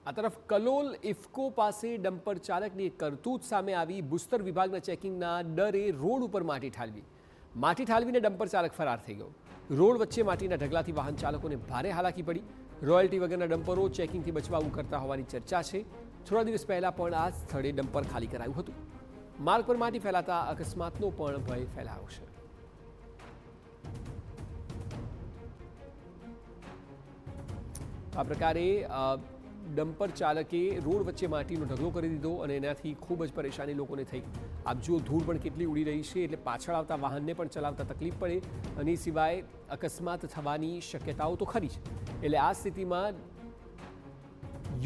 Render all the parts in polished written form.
આ તરફ કલોલ ઇફકો પાસે ડમ્પર ચાલકની એક કરતૂત સામે આવી. ભૂસ્તર વિભાગના ચેકિંગના ડરે રોડ ઉપર માટી ઠાલવીને ડમ્પર ચાલક ફરાર થઈ ગયો. રોડ વચ્ચે માટીના ઢગલાથી વાહન ચાલકોને ભારે હાલાકી પડી. રોયલ્ટી વગરના ડમ્પરો ચેકિંગથી બચવા ઉકળતા હોવાની ચર્ચા છે. થોડા દિવસ પહેલા પણ આ સ્થળે ડમ્પર ખાલી કરાયું હતું. માર્ગ પર માટી ફેલાતા અકસ્માતનો પણ ભય ફેલાયો છે. આ પ્રકારે ડમ્પર ચાલકે રોડ વચ્ચે માટીનો ઢગલો કરી દીધો અને એનાથી ખૂબ જ પરેશાની લોકોને થઈ. આપ જુઓ ધૂળ પણ કેટલી ઉડી રહી છે, એટલે પાછળ આવતા વાહનને પણ ચલાવતા તકલીફ પડે અને સિવાય અકસ્માત થવાની શક્યતાઓ તો ખરી જ. એટલે આ સ્થિતિમાં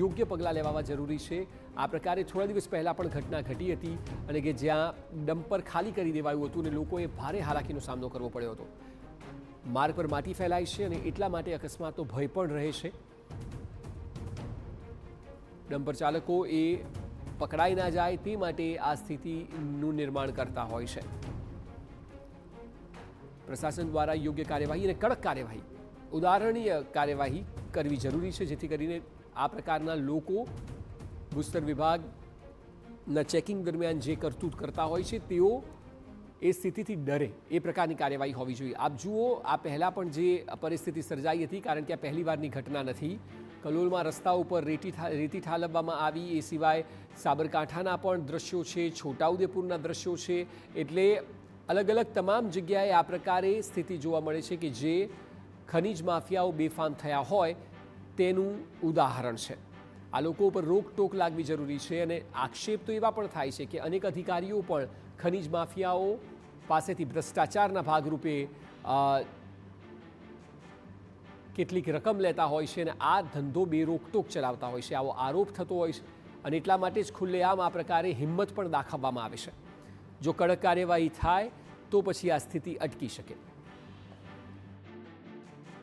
યોગ્ય પગલાં લેવા જરૂરી છે. આ પ્રકારે થોડા દિવસ પહેલાં પણ ઘટના ઘટી હતી અને કે જ્યાં ડમ્પર ખાલી કરી દેવાયું હતું અને લોકોએ ભારે હાલાકીનો સામનો કરવો પડ્યો હતો. માર્ગ પર માટી ફેલાય છે અને એટલા માટે અકસ્માતનો ભય પણ રહે છે. ડમ્પર ચાલકો એ પકડાઈ ના જાય તે માટે આ સ્થિતિનું નિર્માણ કરતા હોય છે. પ્રશાસન દ્વારા યોગ્ય કાર્યવાહી અને કડક કાર્યવાહી, ઉદાહરણીય કાર્યવાહી કરવી જરૂરી છે, જેથી કરીને આ પ્રકારના લોકો ભૂસ્તર વિભાગના ચેકિંગ દરમિયાન જે કરતૂત કરતા હોય છે તેઓ એ સ્થિતિથી ડરે એ પ્રકારની કાર્યવાહી હોવી જોઈએ. આપ જુઓ, આ પહેલાં પણ જે પરિસ્થિતિ સર્જાઈ હતી, કારણ કે આ પહેલીવારની ઘટના નથી. કલોલમાં રસ્તા ઉપર રેતી ઠાલવવામાં આવી, એ સિવાય સાબરકાંઠાના પણ દ્રશ્યો છે, છોટાઉદેપુરના દ્રશ્યો છે. એટલે અલગ અલગ તમામ જગ્યાએ આ પ્રકારે સ્થિતિ જોવા મળે છે કે જે ખનીજ માફિયાઓ બેફામ થયા હોય તેનું ઉદાહરણ છે. આ લોકો ઉપર રોકટોક લાગવી જરૂરી છે અને આક્ષેપ તો એવા પણ થાય છે કે અનેક અધિકારીઓ પણ ખનીજ માફિયાઓ પાસેથી ભ્રષ્ટાચારના ભાગરૂપે કેટલીક રકમ લેતા હોય છે અને આ ધંધો બેરોકટોક ચલાવતા હોય છે, આવો આરોપ થતો હોય છે. અને એટલા માટે જ ખુલ્લેઆમ આ પ્રકારે હિંમત પણ દાખવવામાં આવે છે. જો કડક કાર્યવાહી થાય તો પછી આ સ્થિતિ અટકી શકે.